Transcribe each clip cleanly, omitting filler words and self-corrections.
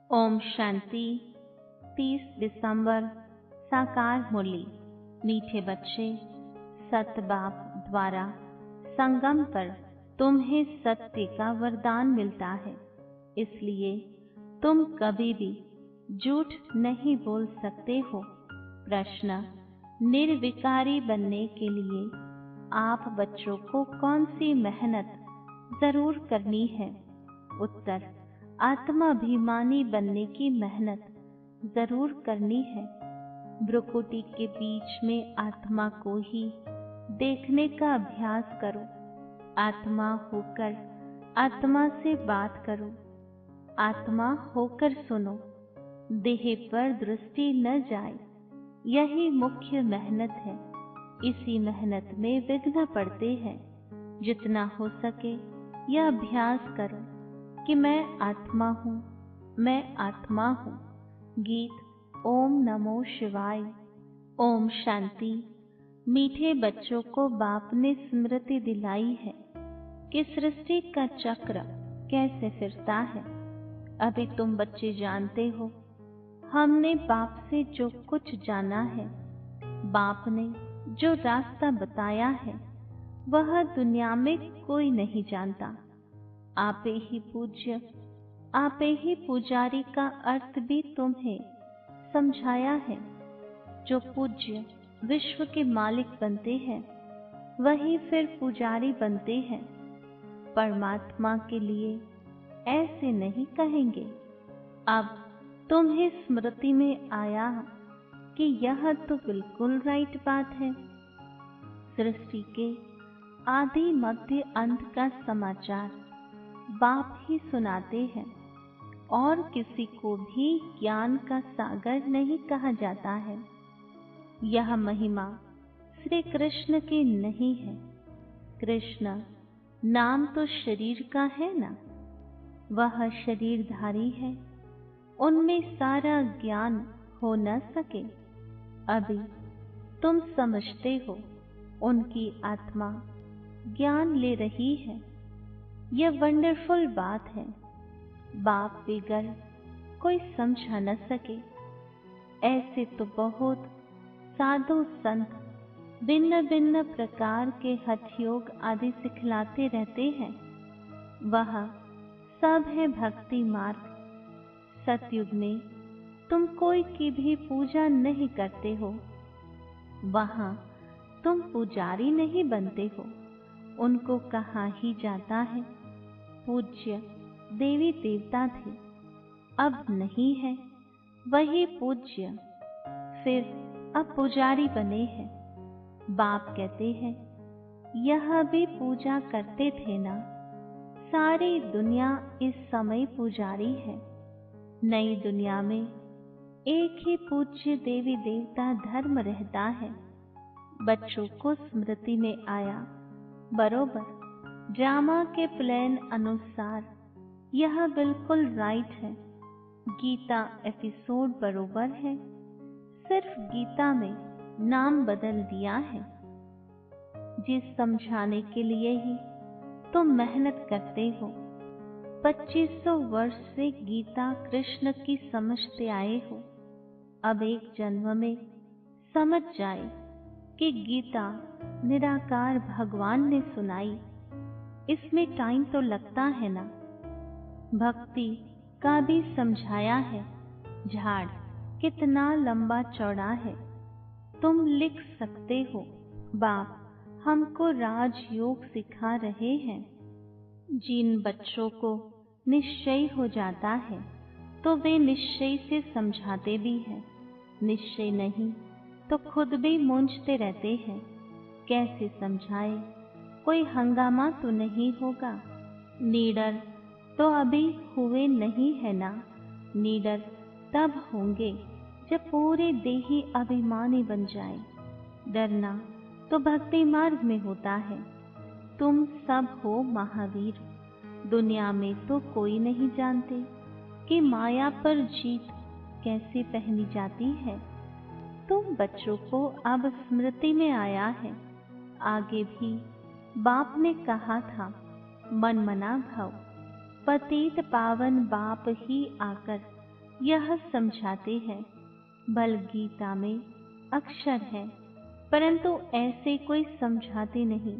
ओम शांति। 30 दिसंबर। साकार मुरली। मीठे बच्चे, सत बाप द्वारा संगम पर तुम्हें सत्य का वरदान मिलता है, इसलिए तुम कभी भी झूठ नहीं बोल सकते हो। प्रश्न: निर्विकारी बनने के लिए आप बच्चों को कौन सी मेहनत जरूर करनी है? उत्तर: आत्माभिमानी बनने की मेहनत जरूर करनी है। भ्रुकुटी के बीच में आत्मा को ही देखने का अभ्यास करो। आत्मा होकर आत्मा से बात करो, आत्मा होकर सुनो, देह पर दृष्टि न जाए। यही मुख्य मेहनत है। इसी मेहनत में विघ्न पड़ते हैं। जितना हो सके यह अभ्यास करो कि मैं आत्मा हूँ, मैं आत्मा हूँ। गीत ओम नमो शिवाय। ओम शांति। मीठे बच्चों को बाप ने स्मृति दिलाई है कि सृष्टि का चक्र कैसे फिरता है। अभी तुम बच्चे जानते हो, हमने बाप से जो कुछ जाना है, बाप ने जो रास्ता बताया है, वह दुनिया में कोई नहीं जानता। आपे ही पूज्य, आपे ही पुजारी का अर्थ भी तुम्हें समझाया है। जो पूज्य विश्व के मालिक बनते हैं, वही फिर पुजारी बनते हैं। परमात्मा के लिए ऐसे नहीं कहेंगे। अब तुम्हें स्मृति में आया कि यह तो बिल्कुल राइट बात है। सृष्टि के आदि मध्य अंत का समाचार बाप ही सुनाते हैं, और किसी को भी ज्ञान का सागर नहीं कहा जाता है। यह महिमा श्री कृष्ण की नहीं है। कृष्ण नाम तो शरीर का है ना, वह शरीरधारी है। उनमें सारा ज्ञान हो न सके। अभी तुम समझते हो, उनकी आत्मा ज्ञान ले रही है। यह वंडरफुल बात है। बाप बिगर कोई समझा न सके। ऐसे तो बहुत साधु संत भिन्न भिन्न प्रकार के हठ योग आदि सिखलाते रहते हैं। वह सब है भक्ति मार्ग। सतयुग में तुम कोई की भी पूजा नहीं करते हो। वहां तुम पुजारी नहीं बनते हो। उनको कहा ही जाता है। पूज्य देवी देवता थे, अब नहीं है। वही पूज्य फिर अब पुजारी बने हैं। बाप कहते हैं, यह भी पूजा करते थे ना। सारी दुनिया इस समय पुजारी है। नई दुनिया में एक ही पूज्य देवी देवता धर्म रहता है। बच्चों को स्मृति में आया, बरोबर ड्रामा के प्लान अनुसार यह बिल्कुल राइट है। गीता एपिसोड बरोबर है, सिर्फ गीता में नाम बदल दिया है। जिस समझाने के लिए ही तुम मेहनत करते हो। 2500 वर्ष से गीता कृष्ण की समझते आए हो। अब एक जन्म में समझ जाए कि गीता निराकार भगवान ने सुनाई। इसमें टाइम तो लगता है ना। भक्ति का भी समझाया है। झाड़ कितना लंबा चौड़ा है, तुम लिख सकते हो। बाप हमको राजयोग सिखा रहे हैं। जिन बच्चों को निश्चय हो जाता है, तो वे निश्चय से समझाते भी हैं। निश्चय नहीं तो खुद भी मूंझते रहते हैं। कैसे समझाए? कोई हंगामा तो नहीं होगा। नीडर तो अभी हुए नहीं है ना। नीडर तब होंगे जब पूरे देही अभिमानी बन जाए। डरना तो भक्ति मार्ग में होता है। तुम सब हो महावीर। दुनिया में तो कोई नहीं जानते कि माया पर जीत कैसे पहनी जाती है। तुम बच्चों को अब स्मृति में आया है। आगे भी बाप ने कहा था, मन मना भव, पतित पावन बाप ही आकर यह समझाते हैं, बल गीता में अक्षर है, परंतु ऐसे कोई समझाते नहीं।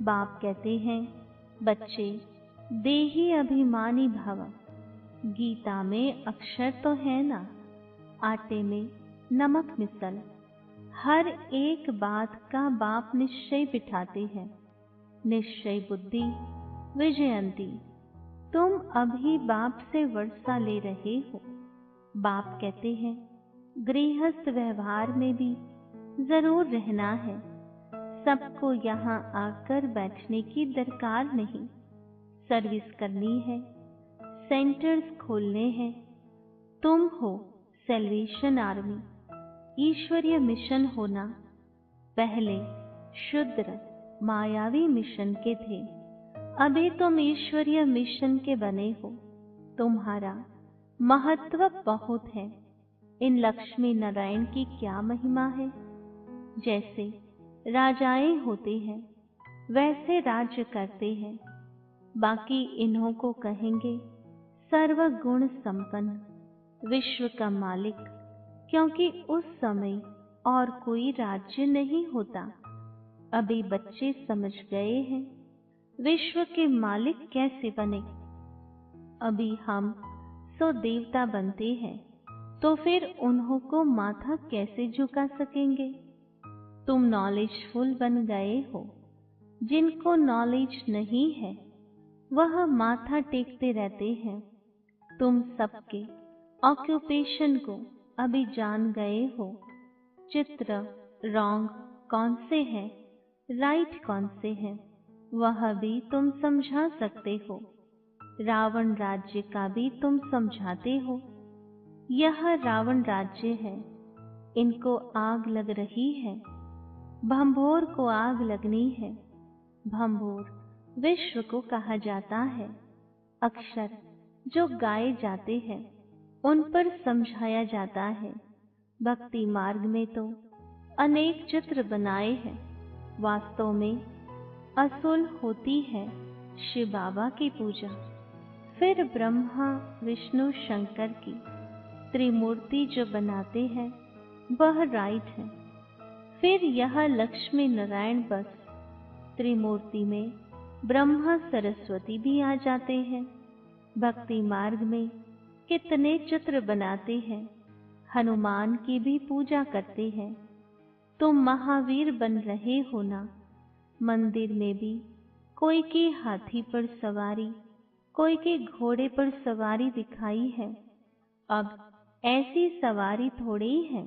बाप कहते हैं, बच्चे देही अभिमानी भव। गीता में अक्षर तो है ना, आटे में नमक मिसल। हर एक बात का बाप निश्चय बिठाते हैं। निश्चय बुद्धि विजयंती। तुम अभी बाप से वर्षा ले रहे हो। बाप कहते हैं, गृहस्थ व्यवहार में भी जरूर रहना है। सबको यहाँ आकर बैठने की दरकार नहीं। सर्विस करनी है, सेंटर्स खोलने हैं। तुम हो सेल्वेशन आर्मी, ईश्वरीय मिशन होना। पहले शुद्र मायावी मिशन के थे, अभी तुम ईश्वरीय मिशन के बने हो। तुम्हारा महत्व बहुत है। इन लक्ष्मी नारायण की क्या महिमा है। जैसे राजाएं होते हैं वैसे राज्य करते हैं। बाकी इन्हों को कहेंगे सर्वगुण संपन्न, विश्व का मालिक, क्योंकि उस समय और कोई राज्य नहीं होता। अभी बच्चे समझ गए हैं विश्व के मालिक कैसे बने। अभी हम सो देवता बनते हैं, तो फिर उन्हों को माथा कैसे झुका सकेंगे। तुम नॉलेजफुल बन गए हो। जिनको नॉलेज नहीं है वह माथा टेकते रहते हैं। तुम सबके ऑक्यूपेशन को अभी जान गए हो। चित्र रॉन्ग कौन से हैं, राइट कौन से हैं, वह भी तुम समझा सकते हो। रावण राज्य का भी तुम समझाते हो। यह रावण राज्य है, इनको आग लग रही है। भंभोर को आग लगनी है। भंभोर विश्व को कहा जाता है। अक्षर जो गाए जाते हैं उन पर समझाया जाता है। भक्ति मार्ग में तो अनेक चित्र बनाए हैं। वास्तव में असुल होती है शिव बाबा की पूजा। फिर ब्रह्मा विष्णु शंकर की त्रिमूर्ति जो बनाते हैं वह राइट है। फिर यह लक्ष्मी नारायण बस त्रिमूर्ति में ब्रह्मा सरस्वती भी आ जाते हैं। भक्ति मार्ग में कितने चित्र बनाते हैं। हनुमान की भी पूजा करते हैं। तुम महावीर बन रहे हो ना। मंदिर में भी कोई की हाथी पर सवारी, कोई के घोड़े पर सवारी दिखाई है। अब ऐसी सवारी थोड़ी है।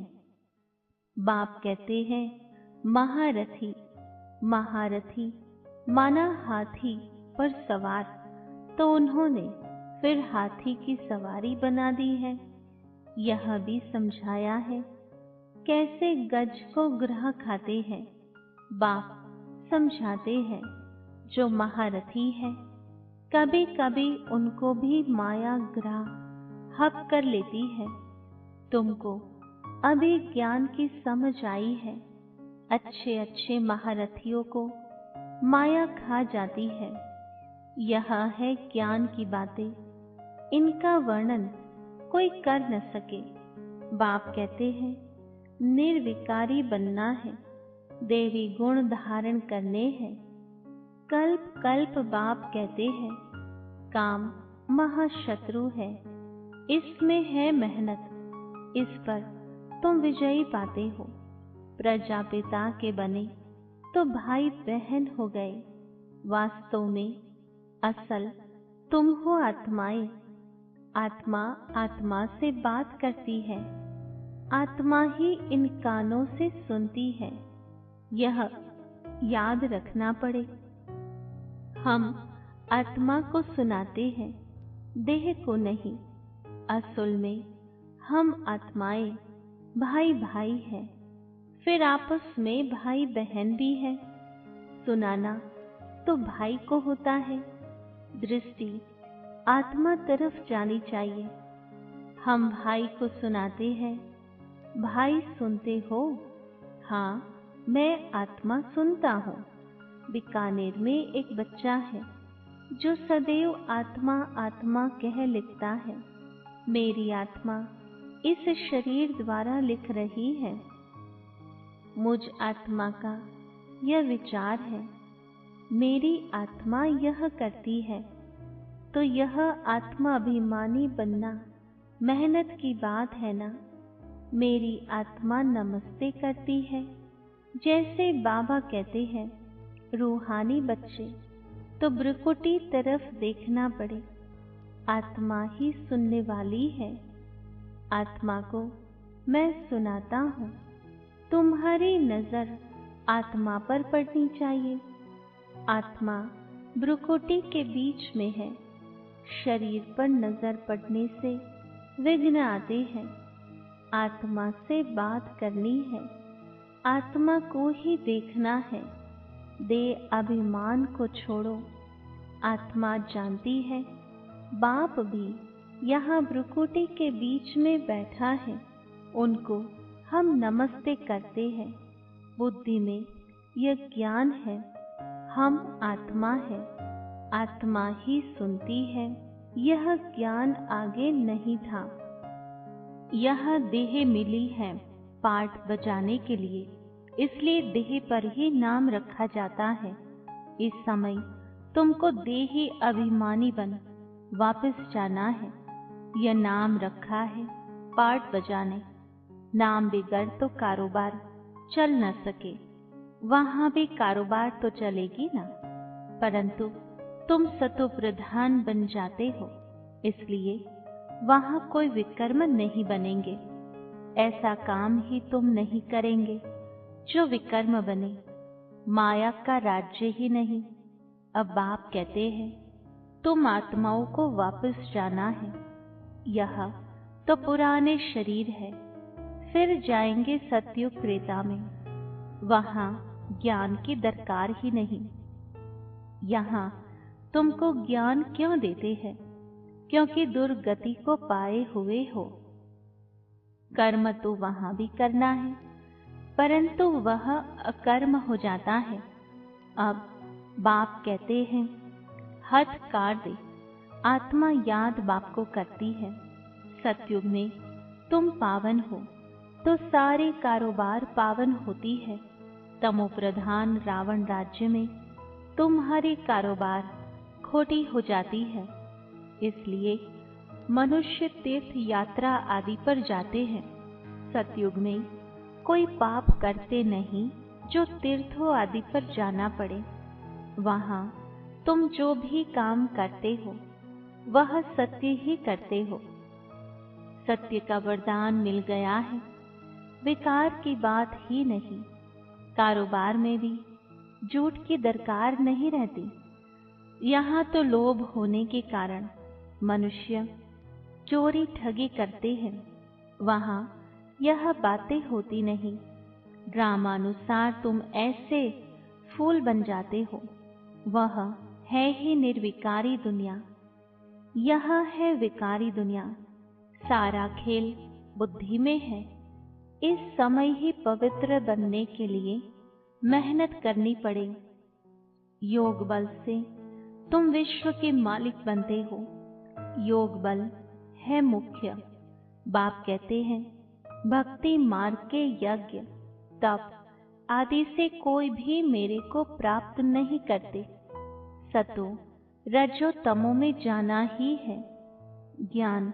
बाप कहते हैं महारथी। महारथी माना हाथी पर सवार, तो उन्होंने फिर हाथी की सवारी बना दी है। यह भी समझाया है कैसे गज को ग्रह खाते हैं। बाप समझाते हैं जो महारथी है, कभी कभी उनको भी माया ग्रह हप कर लेती है। तुमको अभी ज्ञान की समझ आई है। अच्छे अच्छे महारथियों को माया खा जाती है। यह है ज्ञान की बातें, इनका वर्णन कोई कर न सके। बाप कहते हैं निर्विकारी बनना है, देवी गुण धारण करने हैं। कल्प कल्प बाप कहते हैं काम महाशत्रु है, इसमें है मेहनत, इस पर तुम विजयी पाते हो। प्रजापिता के बने तो भाई बहन हो गए। वास्तव में असल तुम हो आत्माएं। आत्मा आत्मा से बात करती है। आत्मा ही इन कानों से सुनती है। यह याद रखना पड़े। हम आत्मा को सुनाते हैं, देह को नहीं। असल में हम आत्माएं भाई भाई हैं। फिर आपस में भाई बहन भी है। सुनाना तो भाई को होता है। दृष्टि आत्मा तरफ जानी चाहिए। हम भाई को सुनाते हैं, भाई सुनते हो। हाँ, मैं आत्मा सुनता हूँ। बीकानेर में एक बच्चा है जो सदैव आत्मा आत्मा कह लिखता है। मेरी आत्मा इस शरीर द्वारा लिख रही है। मुझ आत्मा का यह विचार है, मेरी आत्मा यह करती है, तो यह आत्माभिमानी बनना मेहनत की बात है ना। मेरी आत्मा नमस्ते करती है। जैसे बाबा कहते हैं, रूहानी बच्चे तो भ्रुकुटी तरफ देखना पड़े। आत्मा ही सुनने वाली है। आत्मा को मैं सुनाता हूँ। तुम्हारी नजर आत्मा पर पड़नी चाहिए। आत्मा भ्रुकुटी के बीच में है। शरीर पर नजर पड़ने से विघ्न आते हैं। आत्मा से बात करनी है। आत्मा को ही देखना है। देह अभिमान को छोड़ो। आत्मा जानती है, बाप भी यहाँ भ्रुकुटी के बीच में बैठा है। उनको हम नमस्ते करते हैं। बुद्धि में यह ज्ञान है, हम आत्मा है। आत्मा ही सुनती है। यह ज्ञान आगे नहीं था। यह देह मिली है पाठ बजाने के लिए, इसलिए देह पर ही नाम रखा जाता है। इस समय तुमको देही अभिमानी बन वापस जाना है। यह नाम रखा है पाठ बजाने। नाम बिगड़ तो कारोबार चल न सके। वहां भी कारोबार तो चलेगी ना, परंतु तुम सतो प्रधान बन जाते हो, इसलिए वहां कोई विकर्म नहीं बनेंगे। ऐसा काम ही तुम नहीं करेंगे जो विकर्म बने। माया का राज्य ही नहीं। अब बाप कहते हैं, तुम आत्माओं को वापस जाना है। यह तो पुराने शरीर है, फिर जाएंगे सतयुग त्रेता में। वहां ज्ञान की दरकार ही नहीं। यहाँ तुमको ज्ञान क्यों देते हैं? क्योंकि दुर्गति को पाए हुए हो। कर्म तो वहां भी करना है, परंतु वह अकर्म हो जाता है। अब बाप कहते हैं, हठ काट दे। आत्मा याद बाप को करती है। सतयुग में तुम पावन हो तो सारे कारोबार पावन होती है। तमो प्रधान रावण राज्य में तुम्हारी कारोबार खोटी हो जाती है। इसलिए मनुष्य तीर्थ यात्रा आदि पर जाते हैं। सतयुग में कोई पाप करते नहीं जो तीर्थों आदि पर जाना पड़े। वहां तुम जो भी काम करते हो वह सत्य ही करते हो। सत्य का वरदान मिल गया है। विकार की बात ही नहीं। कारोबार में भी झूठ की दरकार नहीं रहती। यहाँ तो लोभ होने के कारण मनुष्य चोरी ठगी करते हैं। वहाँ यह बातें होती नहीं। ड्रामानुसार तुम ऐसे फूल बन जाते हो। वह है ही निर्विकारी दुनिया। यह है विकारी दुनिया। सारा खेल बुद्धि में है। इस समय ही पवित्र बनने के लिए मेहनत करनी पड़े। योग बल से तुम विश्व के मालिक बनते हो। योग बल है मुख्य। बाप कहते हैं, भक्ति मार्ग के यज्ञ तप आदि से कोई भी मेरे को प्राप्त नहीं करते। सतो रजो तमो में जाना ही है। ज्ञान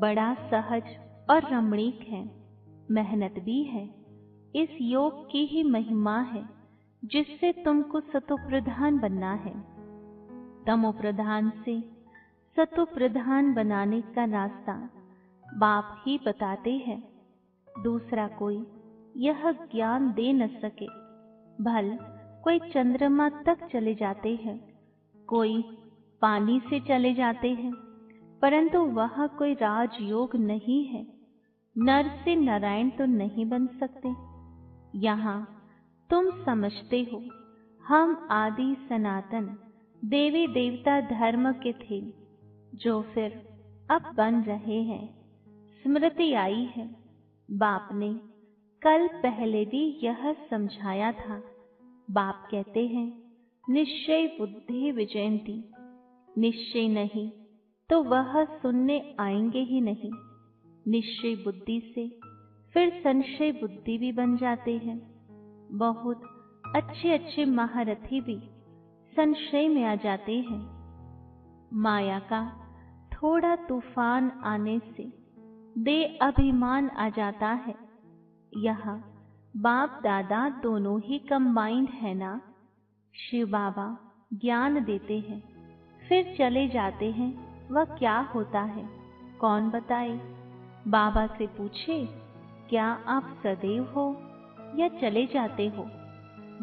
बड़ा सहज और रमणीक है। मेहनत भी है। इस योग की ही महिमा है जिससे तुमको सतो प्रधान बनना है। तमो प्रधान से सतो प्रधान बनाने का रास्ता बाप ही बताते हैं। दूसरा कोई यह ज्ञान दे न सके। भल कोई चंद्रमा तक चले जाते हैं, कोई पानी से चले जाते हैं, परंतु वह कोई राजयोग नहीं है। नर से नारायण तो नहीं बन सकते। यहाँ तुम समझते हो हम आदि सनातन देवी देवता धर्म के थे, जो फिर अब बन रहे हैं। स्मृति आई है। बाप ने कल पहले भी यह समझाया था। बाप कहते हैं, निश्चय बुद्धि विजयंती। निश्चय नहीं तो वह सुनने आएंगे ही नहीं। निश्चय बुद्धि से फिर संशय बुद्धि भी बन जाते हैं। बहुत अच्छे अच्छे महारथी भी संशय में आ जाते हैं। माया का थोड़ा तूफान आने से दे अभिमान आ जाता है। यह बाप दादा दोनों ही कंबाइंड है ना। शिव बाबा ज्ञान देते हैं, फिर चले जाते हैं। वह क्या होता है कौन बताए? बाबा से पूछे, क्या आप सदैव हो या चले जाते हो?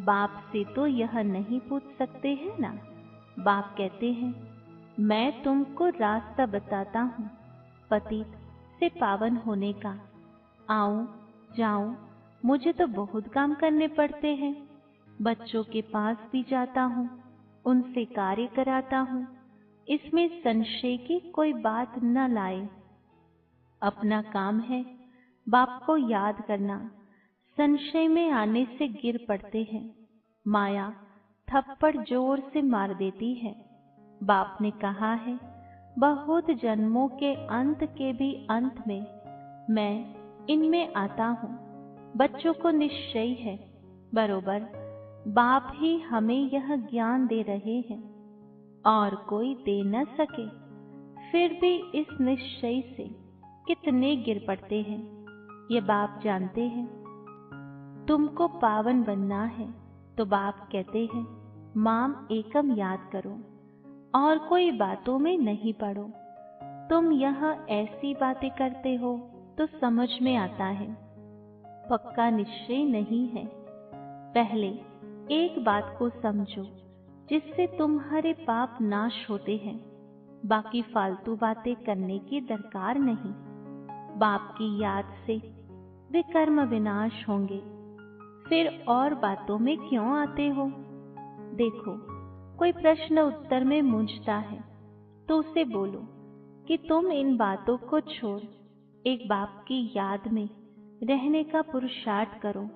बाप से तो यह नहीं पूछ सकते हैं ना। बाप कहते हैं, मैं तुमको रास्ता बताता हूँ पतित से पावन होने का। आऊं जाऊं, मुझे तो बहुत काम करने पड़ते हैं। बच्चों के पास भी जाता हूँ, उनसे कार्य कराता हूँ। इसमें संशय की कोई बात न लाए। अपना काम है बाप को याद करना। संशय में आने से गिर पड़ते हैं। माया थप्पड़ जोर से मार देती है। बाप ने कहा है, बहुत जन्मों के अंत के भी अंत में मैं इनमें आता हूँ। बच्चों को निश्चय है बरोबर बाप ही हमें यह ज्ञान दे रहे हैं और कोई दे न सके। फिर भी इस निश्चय से कितने गिर पड़ते हैं, ये बाप जानते हैं। तुमको पावन बनना है तो बाप कहते हैं, माम एकम याद करो और कोई बातों में नहीं पड़ो। तुम यह ऐसी बातें करते हो तो समझ में आता है, पक्का निश्चय नहीं है। पहले एक बात को समझो जिससे तुम्हारे पाप नाश होते हैं। बाकी फालतू बातें करने की दरकार नहीं। बाप की याद से विकर्म विनाश होंगे। फिर और बातों में क्यों आते हो? देखो, कोई प्रश्न उत्तर में मूंझता है तो उसे बोलो कि तुम इन बातों को छोड़ एक बाप की याद में रहने का पुरुषार्थ करो।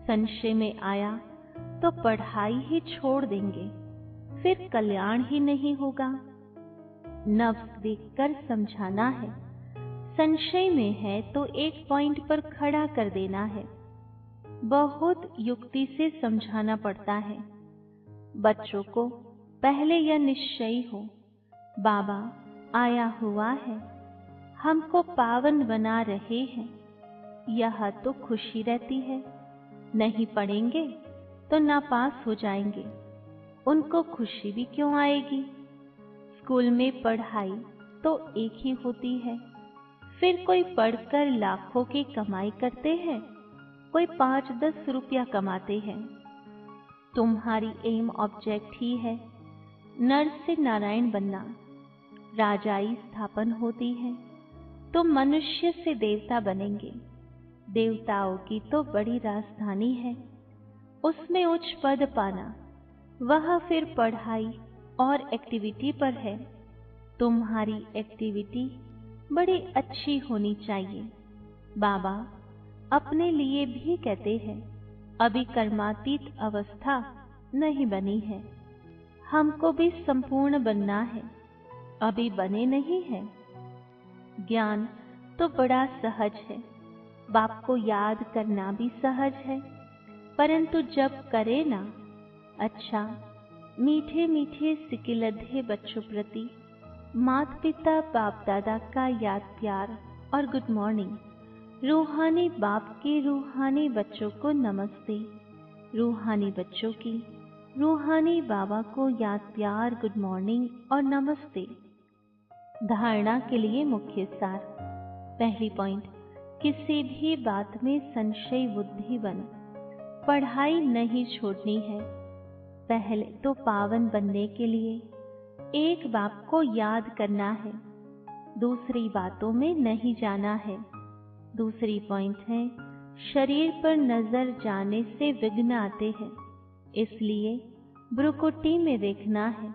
संशय में आया तो पढ़ाई ही छोड़ देंगे, फिर कल्याण ही नहीं होगा। नफ्स देखकर समझाना है। संशय में है तो एक पॉइंट पर खड़ा कर देना है। बहुत युक्ति से समझाना पड़ता है। बच्चों को पहले यह निश्चय हो, बाबा आया हुआ है, हमको पावन बना रहे हैं। यह तो खुशी रहती है। नहीं पढ़ेंगे तो नापास हो जाएंगे, उनको खुशी भी क्यों आएगी? स्कूल में पढ़ाई तो एक ही होती है। फिर कोई पढ़कर लाखों की कमाई करते हैं, कोई 5-10 रुपया कमाते हैं। तुम्हारी एम ऑब्जेक्ट ही है नर से नारायण बनना। राजाई स्थापन होती है तो मनुष्य से देवता बनेंगे। देवताओं की तो बड़ी राजधानी है, उसमें उच्च पद पाना, वह फिर पढ़ाई और एक्टिविटी पर है। तुम्हारी एक्टिविटी बड़ी अच्छी होनी चाहिए। बाबा अपने लिए भी कहते हैं, अभी कर्मातीत अवस्था नहीं बनी है, हमको भी संपूर्ण बनना है, अभी बने नहीं है। ज्ञान तो बड़ा सहज है, बाप को याद करना भी सहज है, परंतु जब करे ना, अच्छा मीठे मीठे सिकिलधे बच्चों प्रति माता पिता बाप दादा का याद प्यार और गुड मॉर्निंग। रूहानी बाप के रूहानी बच्चों को नमस्ते। रूहानी बच्चों की रूहानी बाबा को याद प्यार गुड मॉर्निंग और नमस्ते। धारणा के लिए मुख्य सार। पहली पॉइंट, किसी भी बात में संशय बुद्धि बन पढ़ाई नहीं छोड़नी है। पहले तो पावन बनने के लिए एक बाप को याद करना है, दूसरी बातों में नहीं जाना है। दूसरी पॉइंट है, शरीर पर नजर जाने से विघ्न आते हैं, इसलिए भ्रुकुटी में देखना है।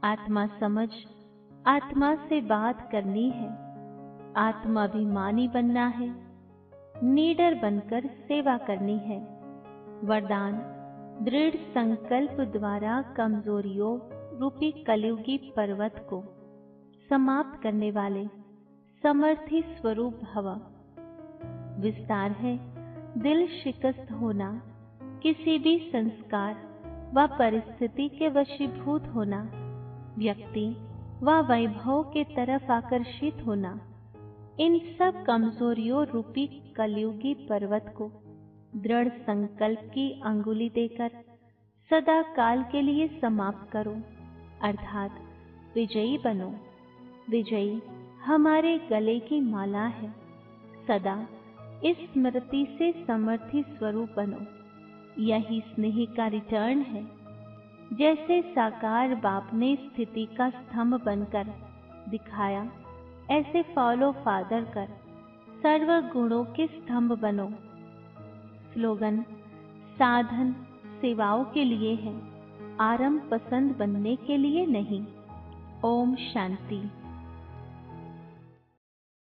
आत्मा समझ, आत्मा से बात करनी है, आत्माभिमानी बनना है, नीडर बनकर सेवा करनी है। वरदान, दृढ़ संकल्प द्वारा कमजोरियों रूपी कलयुगी पर्वत को समाप्त करने वाले समर्थी स्वरूप भव। विस्तार है दिल शिकस्त होना, किसी भी संस्कार व परिस्थिति के वशीभूत होना, व्यक्ति व वैभव के तरफ आकर्षित होना, इन सब कमजोरियों रूपी कलयुगी पर्वत को दृढ़ संकल्प की अंगुली देकर सदा काल के लिए समाप्त करो, अर्थात विजयी बनो। विजयी हमारे गले की माला है। सदा इस स्मृति से समर्थी स्वरूप बनो। यही स्नेह का रिटर्न है। जैसे साकार बाप ने स्थिति का स्तंभ बनकर दिखाया, ऐसे फॉलो फादर कर सर्व गुणों के स्तंभ बनो। स्लोगन साधन सेवाओं के लिए है, आरंभ पसंद बनने के लिए नहीं। ओम शांति।